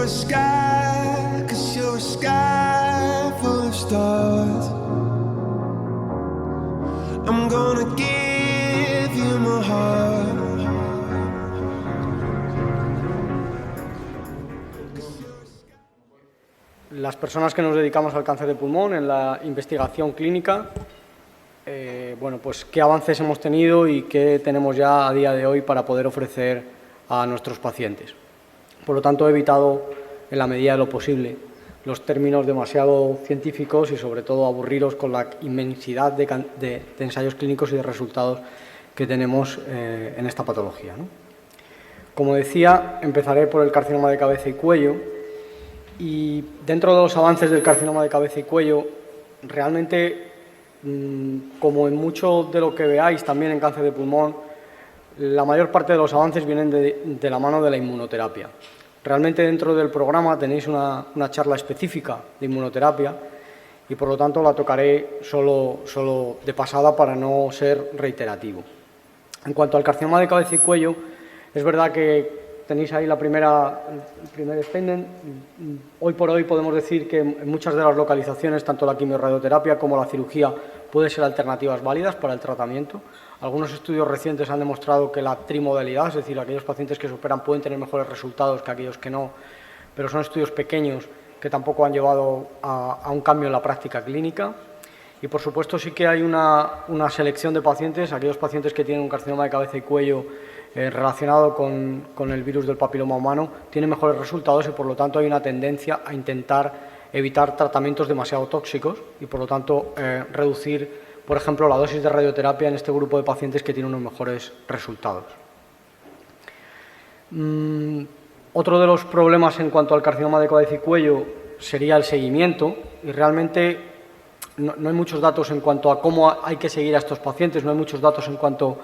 sky, 'cause you're a sky full of stars. I'm gonna give you my heart. Las personas que nos dedicamos al cáncer de pulmón en la investigación clínica, bueno, pues qué avances hemos tenido y qué tenemos ya a día de hoy para poder ofrecer a nuestros pacientes. Por lo tanto, he evitado, en la medida de lo posible, los términos demasiado científicos y, sobre todo, aburriros con la inmensidad de ensayos clínicos y de resultados que tenemos en esta patología, ¿no? Como decía, empezaré por el carcinoma de cabeza y cuello. Y dentro de los avances del carcinoma de cabeza y cuello, realmente, como en mucho de lo que veáis también en cáncer de pulmón, la mayor parte de los avances vienen de la mano de la inmunoterapia. Realmente dentro del programa tenéis una charla específica de inmunoterapia y por lo tanto la tocaré solo de pasada para no ser reiterativo. En cuanto al carcinoma de cabeza y cuello, es verdad que tenéis ahí el primer statement. Hoy por hoy podemos decir que en muchas de las localizaciones, tanto la quimiorradioterapia como la cirugía pueden ser alternativas válidas para el tratamiento. Algunos estudios recientes han demostrado que la trimodalidad, es decir, aquellos pacientes que se operan pueden tener mejores resultados que aquellos que no, pero son estudios pequeños que tampoco han llevado a un cambio en la práctica clínica. Y, por supuesto, sí que hay una selección de pacientes, aquellos pacientes que tienen un carcinoma de cabeza y cuello relacionado con el virus del papiloma humano, tienen mejores resultados y, por lo tanto, hay una tendencia a intentar evitar tratamientos demasiado tóxicos y, por lo tanto, reducir, por ejemplo, la dosis de radioterapia en este grupo de pacientes que tienen unos mejores resultados. Otro de los problemas en cuanto al carcinoma de cabeza y cuello sería el seguimiento, y realmente no hay muchos datos en cuanto a cómo hay que seguir a estos pacientes, no hay muchos datos en cuanto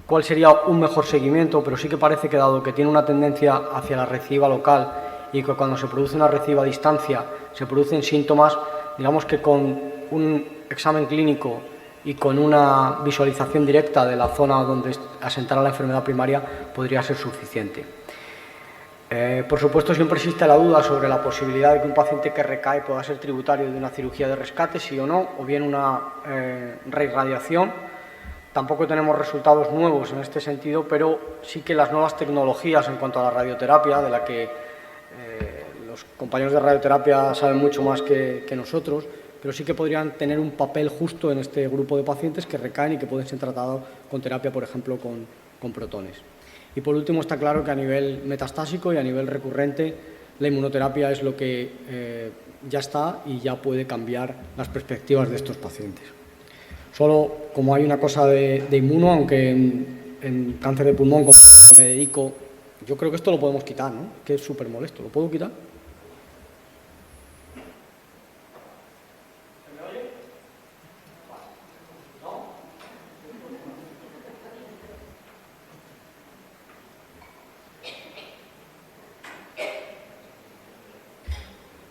cuál sería un mejor seguimiento, pero sí que parece que, dado que tiene una tendencia hacia la recidiva local y que cuando se produce una recidiva a distancia se producen síntomas, digamos que con un examen clínico y con una visualización directa de la zona donde asentará la enfermedad primaria podría ser suficiente. Por supuesto, siempre existe la duda sobre la posibilidad de que un paciente que recae pueda ser tributario de una cirugía de rescate, sí o no, o bien una reirradiación. Tampoco tenemos resultados nuevos en este sentido, pero sí que las nuevas tecnologías en cuanto a la radioterapia, de la que los compañeros de radioterapia saben mucho más que nosotros, pero sí que podrían tener un papel justo en este grupo de pacientes que recaen y que pueden ser tratados con terapia, por ejemplo, con protones. Y por último, está claro que a nivel metastásico y a nivel recurrente la inmunoterapia es lo que ya está y ya puede cambiar las perspectivas de estos pacientes. Solo como hay una cosa de inmuno, aunque en cáncer de pulmón, como me dedico, yo creo que esto lo podemos quitar, ¿no? Que es súper molesto. ¿Lo puedo quitar?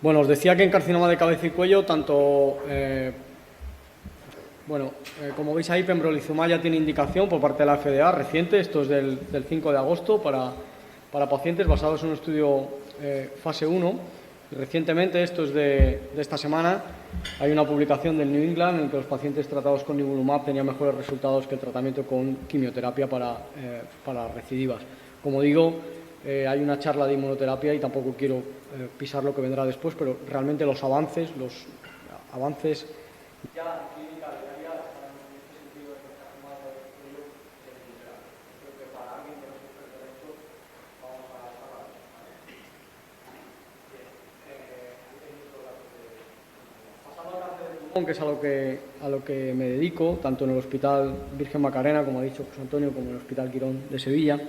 Bueno, os decía que en carcinoma de cabeza y cuello, tanto, como veis ahí, pembrolizumab ya tiene indicación por parte de la FDA reciente, esto es del 5 de agosto, para pacientes basados en un estudio fase 1. Y recientemente, esto es de esta semana, hay una publicación del New England en que los pacientes tratados con nivolumab tenían mejores resultados que el tratamiento con quimioterapia para recidivas. Como digo, hay una charla de inmunoterapia y tampoco quiero pisar lo que vendrá después, pero realmente los avances ya en clínica diaria están en este sentido de carcinoma de cuello de inmunoterapia. Creo que para alguien que no es experto en esto, vamos a hablar. Pasando al cáncer de pulmón, que es a lo que me dedico, tanto en el Hospital Virgen Macarena, como ha dicho José Antonio, como en el Hospital Quirón de Sevilla.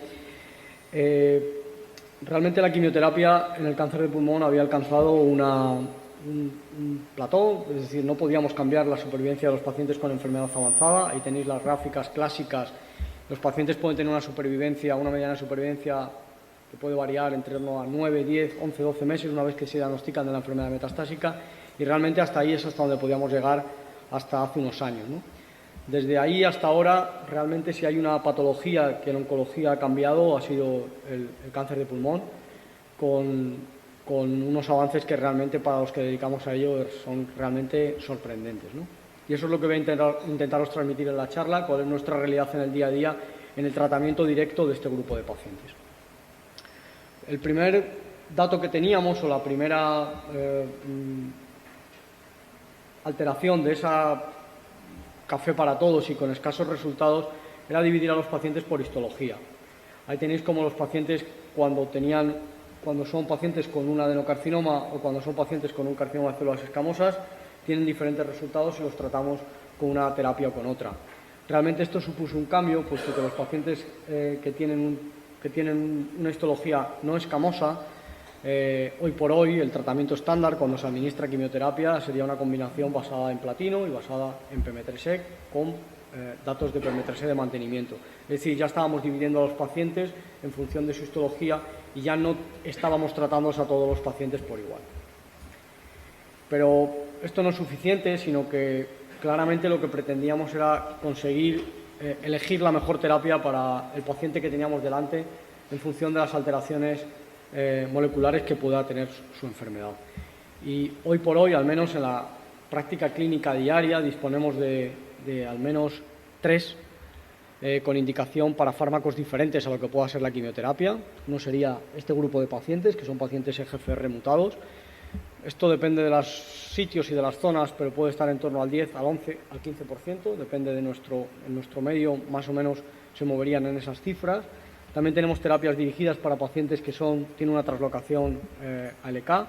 Realmente la quimioterapia en el cáncer de pulmón había alcanzado un plató, es decir, no podíamos cambiar la supervivencia de los pacientes con enfermedad avanzada. Ahí tenéis las gráficas clásicas. Los pacientes pueden tener una mediana supervivencia que puede variar entre 9, 10, 11, 12 meses una vez que se diagnostican de la enfermedad metastásica, y realmente hasta ahí es hasta donde podíamos llegar hasta hace unos años, ¿no? Desde ahí hasta ahora, realmente, si hay una patología que en oncología ha cambiado, ha sido el cáncer de pulmón. con unos avances que realmente para los que dedicamos a ello son realmente sorprendentes, ¿no? Y eso es lo que voy a intentaros transmitir en la charla, cuál es nuestra realidad en el día a día en el tratamiento directo de este grupo de pacientes. El primer dato que teníamos, o la primera alteración de esa café para todos y con escasos resultados, era dividir a los pacientes por histología. Ahí tenéis como los pacientes cuando son pacientes con un adenocarcinoma o cuando son pacientes con un carcinoma de células escamosas, tienen diferentes resultados y los tratamos con una terapia o con otra. Realmente esto supuso un cambio, puesto que los pacientes que tienen una histología no escamosa, hoy por hoy el tratamiento estándar cuando se administra quimioterapia sería una combinación basada en platino y basada en PM3E con datos de PM3E de mantenimiento. Es decir, ya estábamos dividiendo a los pacientes en función de su histología y ya no estábamos tratándolos a todos los pacientes por igual. Pero esto no es suficiente, sino que claramente lo que pretendíamos era conseguir elegir la mejor terapia para el paciente que teníamos delante en función de las alteraciones moleculares que pueda tener su enfermedad. Y hoy por hoy, al menos en la práctica clínica diaria, disponemos de al menos 3 con indicación para fármacos diferentes a lo que pueda ser la quimioterapia. Uno sería este grupo de pacientes, que son pacientes EGFR mutados. Esto depende de los sitios y de las zonas, pero puede estar en torno al 10, al 11, al 15%, depende de en nuestro medio, más o menos se moverían en esas cifras. También tenemos terapias dirigidas para pacientes que tienen una translocación ALK,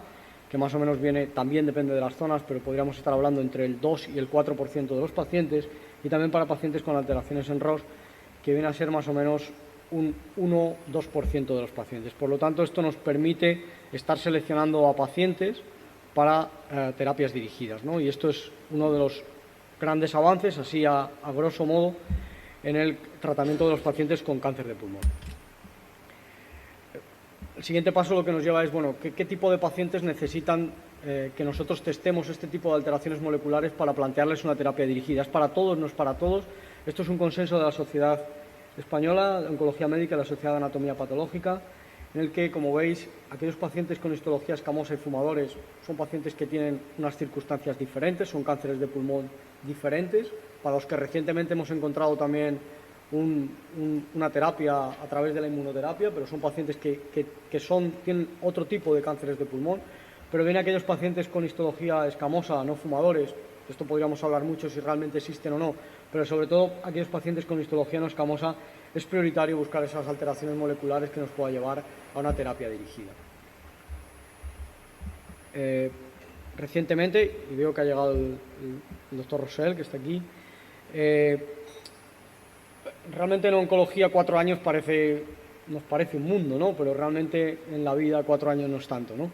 que más o menos también depende de las zonas, pero podríamos estar hablando entre el 2 y el 4% de los pacientes, y también para pacientes con alteraciones en ROS, que viene a ser más o menos un 1-2% de los pacientes. Por lo tanto, esto nos permite estar seleccionando a pacientes para terapias dirigidas, ¿no? Y esto es uno de los grandes avances, así a grosso modo, en el tratamiento de los pacientes con cáncer de pulmón. El siguiente paso lo que nos lleva es, bueno, ¿qué tipo de pacientes necesitan que nosotros testemos este tipo de alteraciones moleculares para plantearles una terapia dirigida? ¿Es para todos? ¿No es para todos? Esto es un consenso de la Sociedad Española de Oncología Médica y la Sociedad de Anatomía Patológica, en el que, como veis, aquellos pacientes con histología escamosa y fumadores son pacientes que tienen unas circunstancias diferentes, son cánceres de pulmón diferentes, para los que recientemente hemos encontrado también una terapia a través de la inmunoterapia, pero son pacientes que tienen otro tipo de cánceres de pulmón. Pero bien aquellos pacientes con histología escamosa, no fumadores, de esto podríamos hablar mucho si realmente existen o no, pero sobre todo aquellos pacientes con histología no escamosa, es prioritario buscar esas alteraciones moleculares que nos pueda llevar a una terapia dirigida. Recientemente, y veo que ha llegado el doctor Rosell, que está aquí, realmente en oncología 4 años nos parece un mundo, ¿no? Pero realmente en la vida 4 años no es tanto, ¿no?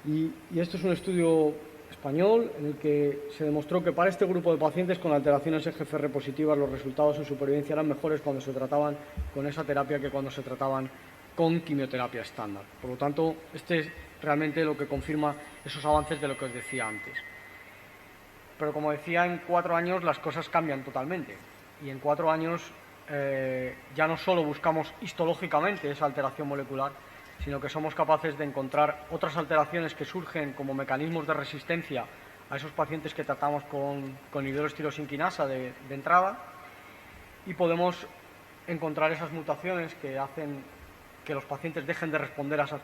Y esto es un estudio español en el que se demostró que para este grupo de pacientes con alteraciones EGFR positivas los resultados en supervivencia eran mejores cuando se trataban con esa terapia que cuando se trataban con quimioterapia estándar. Por lo tanto, este es realmente lo que confirma esos avances de lo que os decía antes. Pero como decía, en 4 años las cosas cambian totalmente. Y en 4 años ya no solo buscamos histológicamente esa alteración molecular, sino que somos capaces de encontrar otras alteraciones que surgen como mecanismos de resistencia a esos pacientes que tratamos con inhibidores tirosinquinasa de entrada, y podemos encontrar esas mutaciones que hacen que los pacientes dejen de responder a esa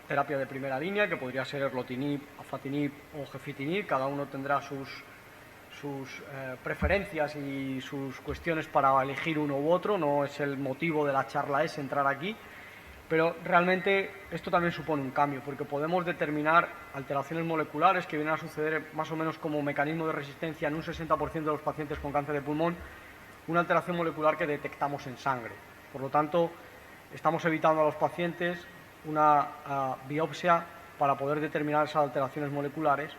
terapia de primera línea, que podría ser erlotinib, afatinib o gefitinib. Cada uno tendrá sus preferencias y sus cuestiones para elegir uno u otro, no es el motivo de la charla entrar aquí, pero realmente esto también supone un cambio, porque podemos determinar alteraciones moleculares que vienen a suceder más o menos como mecanismo de resistencia en un 60% de los pacientes con cáncer de pulmón, una alteración molecular que detectamos en sangre. Por lo tanto, estamos evitando a los pacientes una biopsia para poder determinar esas alteraciones moleculares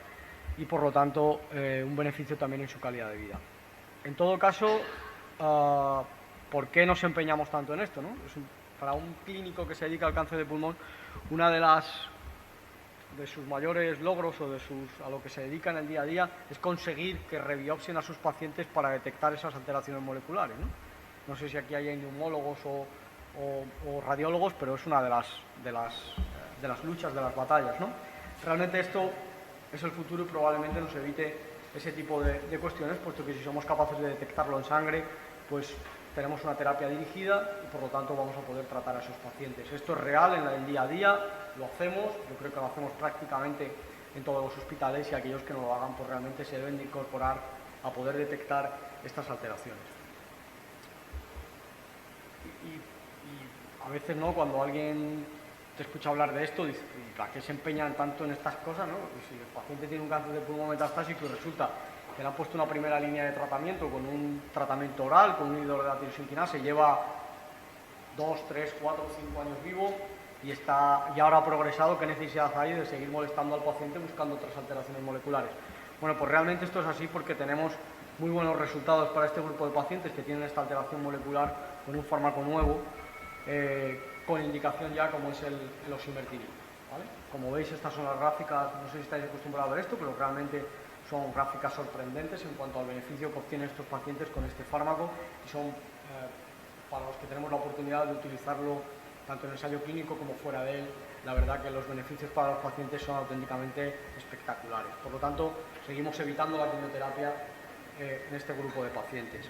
y, por lo tanto, un beneficio también en su calidad de vida. En todo caso, ¿por qué nos empeñamos tanto en esto, no? Para un clínico que se dedica al cáncer de pulmón, una de sus mayores logros o a lo que se dedica en el día a día es conseguir que rebiopsien a sus pacientes para detectar esas alteraciones moleculares, ¿no? No sé si aquí hay neumólogos o radiólogos, pero es una de las las luchas, de las batallas, ¿no? Realmente esto es el futuro y probablemente nos evite ese tipo de cuestiones, puesto que si somos capaces de detectarlo en sangre, pues tenemos una terapia dirigida y por lo tanto vamos a poder tratar a esos pacientes. Esto es real en el día a día, lo hacemos, yo creo que lo hacemos prácticamente en todos los hospitales y aquellos que no lo hagan pues realmente se deben de incorporar a poder detectar estas alteraciones. Y a veces, ¿no?, cuando alguien te escucha hablar de esto, dice, ¿para qué se empeñan tanto en estas cosas, no? Y si el paciente tiene un cáncer de pulmón metastásico y resulta que le han puesto una primera línea de tratamiento con un tratamiento oral, con un inhibidor de la tirosina, lleva 2, 3, 4, 5 años vivo y ahora ha progresado, ¿qué necesidad hay de seguir molestando al paciente buscando otras alteraciones moleculares? Bueno, pues realmente esto es así porque tenemos muy buenos resultados para este grupo de pacientes que tienen esta alteración molecular con un fármaco nuevo, con indicación ya como es el osimertinib, ¿vale? Como veis, estas son las gráficas, no sé si estáis acostumbrados a ver esto, pero realmente son gráficas sorprendentes en cuanto al beneficio que obtienen estos pacientes con este fármaco y son para los que tenemos la oportunidad de utilizarlo tanto en ensayo clínico como fuera de él. La verdad que los beneficios para los pacientes son auténticamente espectaculares. Por lo tanto, seguimos evitando la quimioterapia en este grupo de pacientes.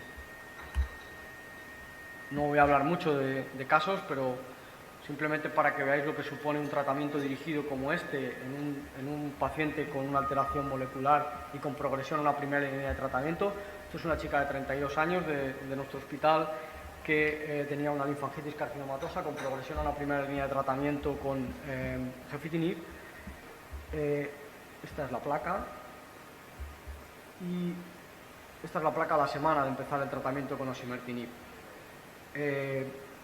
No voy a hablar mucho de casos, pero simplemente para que veáis lo que supone un tratamiento dirigido como este en un paciente con una alteración molecular y con progresión a una primera línea de tratamiento. Esto es una chica de 32 años de nuestro hospital que tenía una linfangitis carcinomatosa con progresión a una primera línea de tratamiento con gefitinib. Esta es la placa y esta es la placa a la semana de empezar el tratamiento con osimertinib.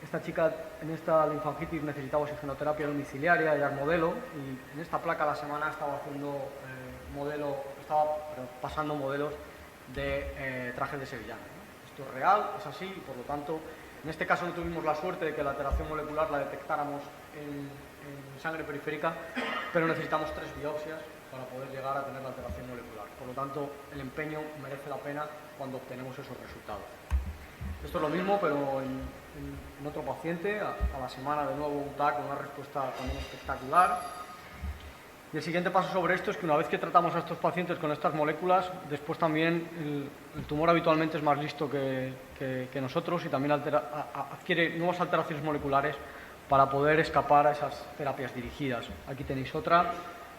Esta chica en esta linfangitis necesitaba oxigenoterapia domiciliaria, ya es modelo, y en esta placa a la semana estaba pasando modelos de trajes de sevillana, ¿no? Esto es real, es así, y por lo tanto, en este caso no tuvimos la suerte de que la alteración molecular la detectáramos en sangre periférica, pero necesitamos 3 biopsias para poder llegar a tener la alteración molecular. Por lo tanto, el empeño merece la pena cuando obtenemos esos resultados. Esto es lo mismo, pero en otro paciente, a la semana de nuevo un TAC con una respuesta también espectacular. Y el siguiente paso sobre esto es que una vez que tratamos a estos pacientes con estas moléculas, después también el tumor habitualmente es más listo que nosotros y también adquiere nuevas alteraciones moleculares para poder escapar a esas terapias dirigidas. Aquí tenéis otra,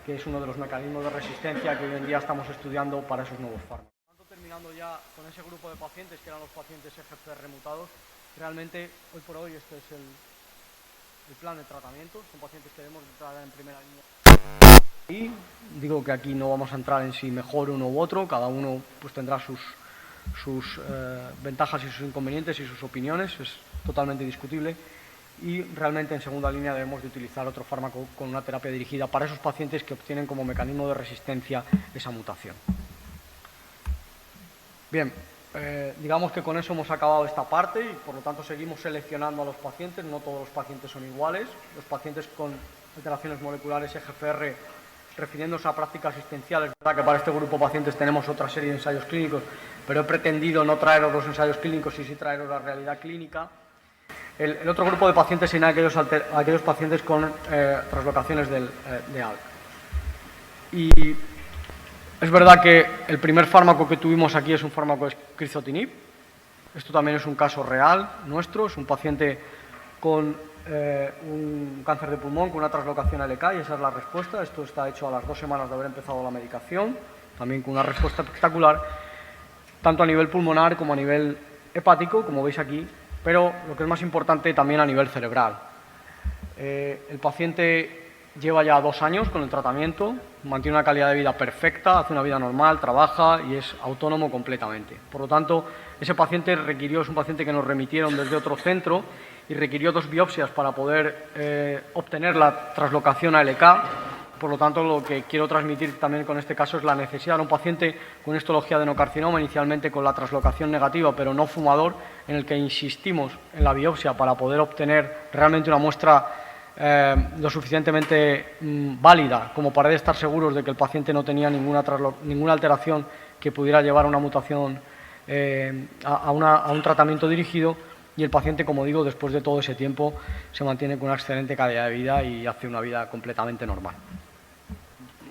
que es uno de los mecanismos de resistencia que hoy en día estamos estudiando para esos nuevos fármacos. Terminando ya con ese grupo de pacientes que eran los pacientes EGFR mutados, realmente hoy por hoy este es el plan de tratamiento. Son pacientes que debemos tratar en primera línea. Y digo que aquí no vamos a entrar en si mejor uno u otro, cada uno pues tendrá sus ventajas y sus inconvenientes y sus opiniones, es totalmente discutible. Y realmente en segunda línea debemos de utilizar otro fármaco con una terapia dirigida para esos pacientes que obtienen como mecanismo de resistencia esa mutación. Bien, digamos que con eso hemos acabado esta parte y por lo tanto seguimos seleccionando a los pacientes. No todos los pacientes son iguales. Los pacientes con alteraciones moleculares EGFR, refiriéndose a práctica asistencial, es verdad que para este grupo de pacientes tenemos otra serie de ensayos clínicos, pero he pretendido no traeros los ensayos clínicos y sí traeros la realidad clínica. El otro grupo de pacientes serían aquellos pacientes con traslocaciones de ALK. Y es verdad que el primer fármaco que tuvimos aquí es un fármaco de crizotinib. Esto también es un caso real nuestro, es un paciente con un cáncer de pulmón con una traslocación LK y esa es la respuesta. Esto está hecho a las 2 semanas de haber empezado la medicación, también con una respuesta espectacular, tanto a nivel pulmonar como a nivel hepático, como veis aquí, pero lo que es más importante también a nivel cerebral. El paciente lleva ya 2 años con el tratamiento, mantiene una calidad de vida perfecta, hace una vida normal, trabaja y es autónomo completamente. Por lo tanto, ese paciente es un paciente que nos remitieron desde otro centro y requirió 2 biopsias para poder obtener la traslocación ALK. Por lo tanto, lo que quiero transmitir también con este caso es la necesidad de un paciente con histología de adenocarcinoma, inicialmente con la traslocación negativa, pero no fumador, en el que insistimos en la biopsia para poder obtener realmente una muestra lo suficientemente válida como para estar seguros de que el paciente no tenía ninguna alteración que pudiera llevar a una mutación, a un tratamiento dirigido. y el paciente, como digo, después de todo ese tiempo se mantiene con una excelente calidad de vida y hace una vida completamente normal.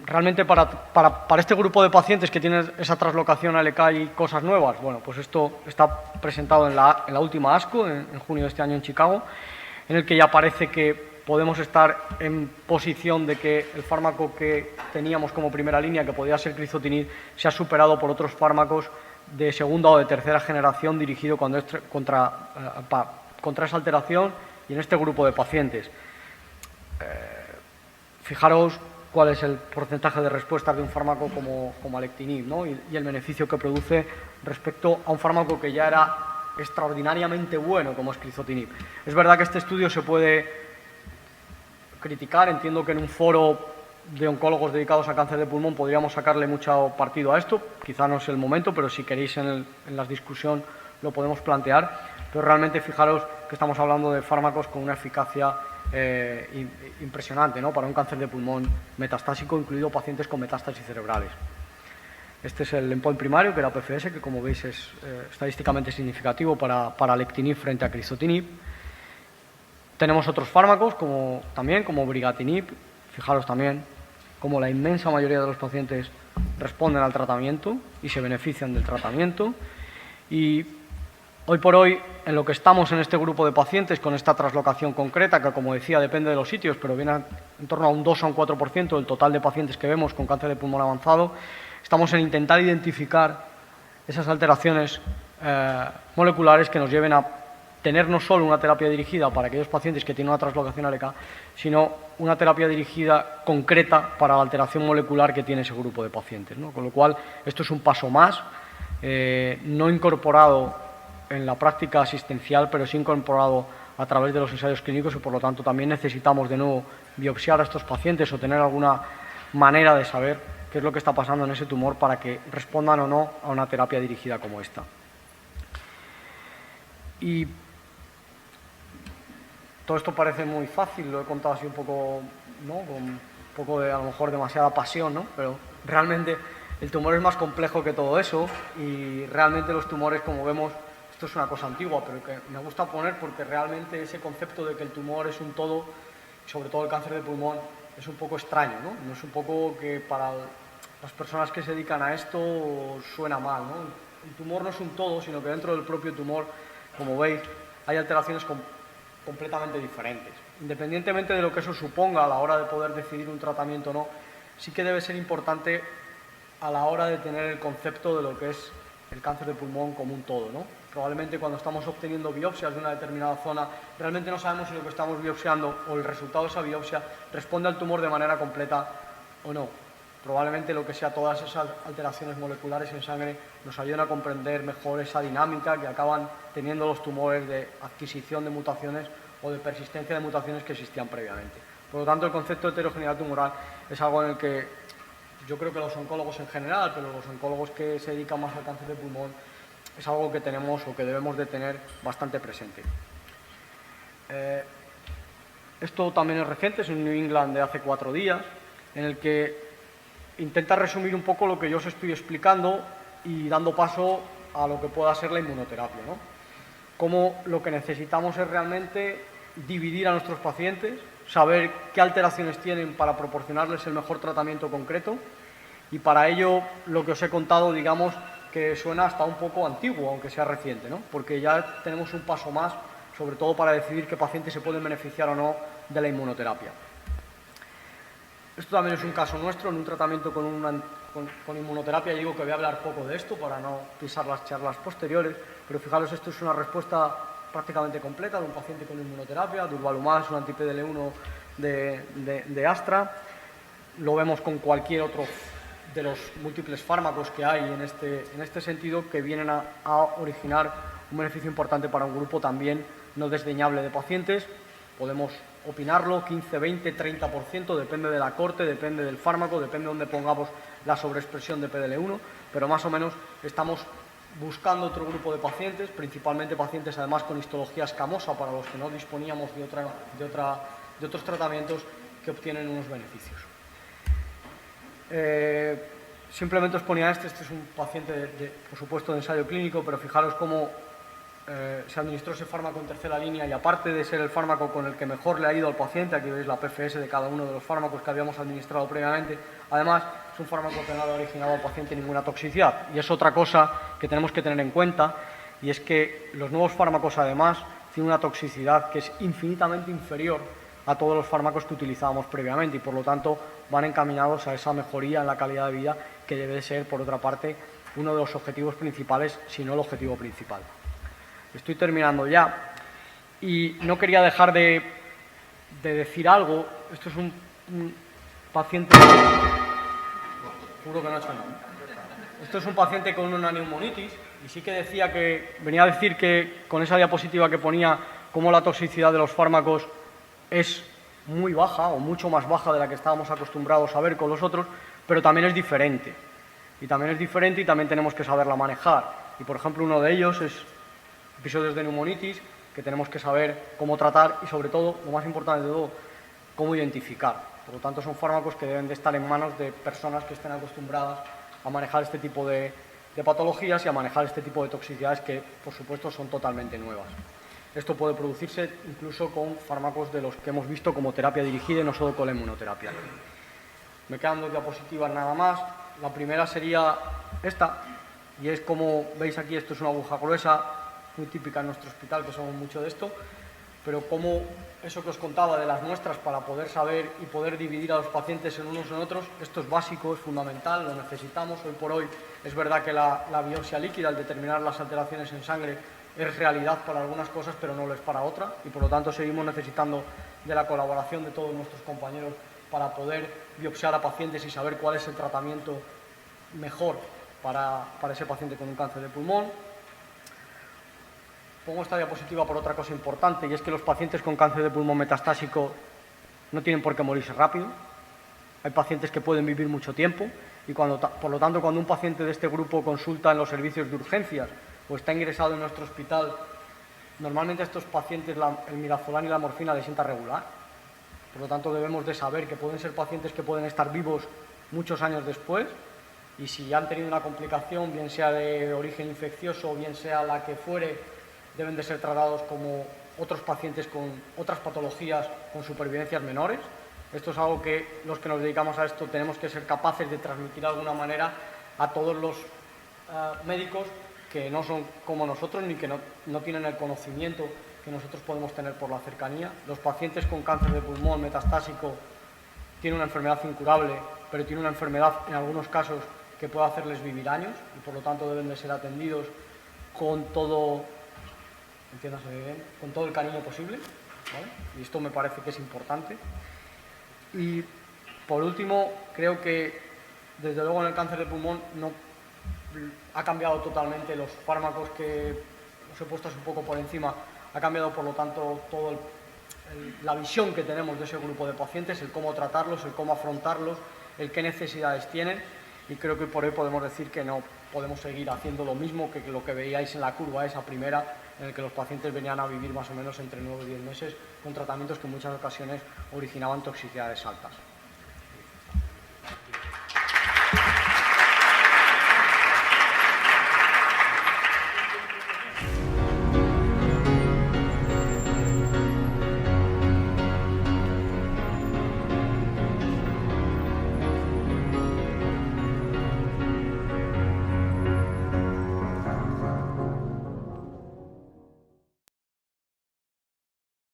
Realmente para este grupo de pacientes que tienen esa traslocación a LK y cosas nuevas, bueno, pues esto está presentado en la última ASCO, en junio de este año en Chicago, en el que ya parece que podemos estar en posición de que el fármaco que teníamos como primera línea, que podía ser crizotinib, se ha superado por otros fármacos de segunda o de tercera generación dirigido contra esa alteración y en este grupo de pacientes. Fijaros cuál es el porcentaje de respuesta de un fármaco como alectinib, ¿no? y el beneficio que produce respecto a un fármaco que ya era extraordinariamente bueno como es crizotinib. Es verdad que este estudio se puede criticar, entiendo que en un foro de oncólogos dedicados a cáncer de pulmón podríamos sacarle mucho partido a esto, quizá no es el momento, pero si queréis en la discusión lo podemos plantear, pero realmente fijaros que estamos hablando de fármacos con una eficacia impresionante, ¿no? Para un cáncer de pulmón metastásico, incluido pacientes con metástasis cerebrales. Este es el endpoint primario, que era PFS, que como veis es estadísticamente significativo para alectinib frente a crizotinib. Tenemos otros fármacos como brigatinib. Fijaros también cómo la inmensa mayoría de los pacientes responden al tratamiento y se benefician del tratamiento. Y hoy por hoy, en lo que estamos en este grupo de pacientes con esta traslocación concreta, que como decía depende de los sitios, pero viene en torno a un 2 a un 4% del total de pacientes que vemos con cáncer de pulmón avanzado, estamos en intentar identificar esas alteraciones moleculares que nos lleven a tener no solo una terapia dirigida para aquellos pacientes que tienen una traslocación ALK, sino una terapia dirigida concreta para la alteración molecular que tiene ese grupo de pacientes, ¿no? Con lo cual, esto es un paso más, no incorporado en la práctica asistencial, pero sí incorporado a través de los ensayos clínicos y, por lo tanto, también necesitamos de nuevo biopsiar a estos pacientes o tener alguna manera de saber qué es lo que está pasando en ese tumor para que respondan o no a una terapia dirigida como esta. Y todo esto parece muy fácil, lo he contado así un poco, ¿no? Con un poco de, a lo mejor, demasiada pasión, ¿no? Pero realmente el tumor es más complejo que todo eso y realmente los tumores, como vemos, esto es una cosa antigua, pero que me gusta poner porque realmente ese concepto de que el tumor es un todo, sobre todo el cáncer de pulmón, es un poco extraño, ¿no? No es un poco que para las personas que se dedican a esto suena mal, ¿no? El tumor no es un todo, sino que dentro del propio tumor, como veis, hay alteraciones completamente diferentes. Independientemente de lo que eso suponga a la hora de poder decidir un tratamiento o no, sí que debe ser importante a la hora de tener el concepto de lo que es el cáncer de pulmón como un todo, ¿no? Probablemente cuando estamos obteniendo biopsias de una determinada zona, realmente no sabemos si lo que estamos biopsiando o el resultado de esa biopsia responde al tumor de manera completa o no. Probablemente lo que sea todas esas alteraciones moleculares en sangre nos ayuden a comprender mejor esa dinámica que acaban teniendo los tumores de adquisición de mutaciones o de persistencia de mutaciones que existían previamente. Por lo tanto, el concepto de heterogeneidad tumoral es algo en el que yo creo que los oncólogos en general, pero los oncólogos que se dedican más al cáncer de pulmón, es algo que tenemos o que debemos de tener bastante presente. Esto también es reciente, es un New England de hace 4 días, en el que intenta resumir un poco lo que yo os estoy explicando y dando paso a lo que pueda ser la inmunoterapia, ¿no? Cómo lo que necesitamos es realmente dividir a nuestros pacientes, saber qué alteraciones tienen para proporcionarles el mejor tratamiento concreto y para ello lo que os he contado, digamos, que suena hasta un poco antiguo, aunque sea reciente, ¿no? Porque ya tenemos un paso más, sobre todo para decidir qué pacientes se pueden beneficiar o no de la inmunoterapia. Esto también es un caso nuestro, en un tratamiento con inmunoterapia. Digo que voy a hablar poco de esto para no pisar las charlas posteriores, pero fijaros, esto es una respuesta prácticamente completa de un paciente con inmunoterapia. Durvalumab es un anti-PDL1 de Astra. Lo vemos con cualquier otro de los múltiples fármacos que hay en este sentido, que vienen a originar un beneficio importante para un grupo también no desdeñable de pacientes. Podemos opinarlo, 15, 20, 30%, depende de la corte, depende del fármaco, depende de dónde pongamos la sobreexpresión de PDL1, pero más o menos estamos buscando otro grupo de pacientes, principalmente pacientes además con histología escamosa, para los que no disponíamos de otros tratamientos, que obtienen unos beneficios. Simplemente os ponía este es un paciente, por supuesto, de ensayo clínico, pero fijaros cómo se administró ese fármaco en tercera línea y aparte de ser el fármaco con el que mejor le ha ido al paciente, aquí veis la PFS de cada uno de los fármacos que habíamos administrado previamente, además es un fármaco que no le ha originado al paciente ninguna toxicidad. Y es otra cosa que tenemos que tener en cuenta, y es que los nuevos fármacos además tienen una toxicidad que es infinitamente inferior a todos los fármacos que utilizábamos previamente y por lo tanto van encaminados a esa mejoría en la calidad de vida que debe ser, por otra parte, uno de los objetivos principales, si no el objetivo principal. Estoy terminando ya y no quería dejar de decir algo. Esto es un paciente... Juro que no he hecho nada. Esto es un paciente con una neumonitis y sí que decía que, venía a decir que con esa diapositiva que ponía cómo la toxicidad de los fármacos es muy baja o mucho más baja de la que estábamos acostumbrados a ver con los otros, pero también es diferente. Y también tenemos que saberla manejar. Y por ejemplo uno de ellos es episodios de neumonitis que tenemos que saber cómo tratar y sobre todo, lo más importante de todo, cómo identificar. Por lo tanto son fármacos que deben de estar en manos de personas que estén acostumbradas a manejar este tipo de patologías y a manejar este tipo de toxicidades que por supuesto son totalmente nuevas. Esto puede producirse incluso con fármacos de los que hemos visto como terapia dirigida y no solo con la inmunoterapia. Me quedan 2 diapositivas nada más. La primera sería esta, y es como veis aquí, esto es una aguja gruesa, muy típica en nuestro hospital, que somos mucho de esto, pero como eso que os contaba de las muestras para poder saber y poder dividir a los pacientes en unos y en otros, esto es básico, es fundamental, lo necesitamos. Hoy por hoy es verdad que la biopsia líquida, al determinar las alteraciones en sangre, es realidad para algunas cosas, pero no lo es para otras, y por lo tanto seguimos necesitando de la colaboración de todos nuestros compañeros para poder biopsiar a pacientes y saber cuál es el tratamiento mejor para ese paciente con un cáncer de pulmón. Pongo esta diapositiva por otra cosa importante, y es que los pacientes con cáncer de pulmón metastásico no tienen por qué morirse rápido. Hay pacientes que pueden vivir mucho tiempo y por lo tanto cuando un paciente de este grupo consulta en los servicios de urgencias o está ingresado en nuestro hospital, normalmente a estos pacientes el midazolam y la morfina les sienta regular. Por lo tanto debemos de saber que pueden ser pacientes que pueden estar vivos muchos años después, y si han tenido una complicación, bien sea de origen infeccioso o bien sea la que fuere, deben de ser tratados como otros pacientes con otras patologías con supervivencias menores. Esto es algo que los que nos dedicamos a esto tenemos que ser capaces de transmitir de alguna manera a todos los médicos que no son como nosotros ni que no tienen el conocimiento que nosotros podemos tener por la cercanía. Los pacientes con cáncer de pulmón metastásico tienen una enfermedad incurable, pero tienen una enfermedad en algunos casos que puede hacerles vivir años y por lo tanto deben de ser atendidos con todo, entiéndase bien, con todo el cariño posible, ¿vale? Y esto me parece que es importante. Y por último, creo que desde luego en el cáncer de pulmón no ha cambiado totalmente los fármacos que os he puesto un poco por encima, ha cambiado por lo tanto toda la visión que tenemos de ese grupo de pacientes, el cómo tratarlos, el cómo afrontarlos, el qué necesidades tienen, y creo que por hoy podemos decir que no podemos seguir haciendo lo mismo que lo que veíais en la curva esa primera, en el que los pacientes venían a vivir más o menos entre 9 y 10 meses con tratamientos que en muchas ocasiones originaban toxicidades altas.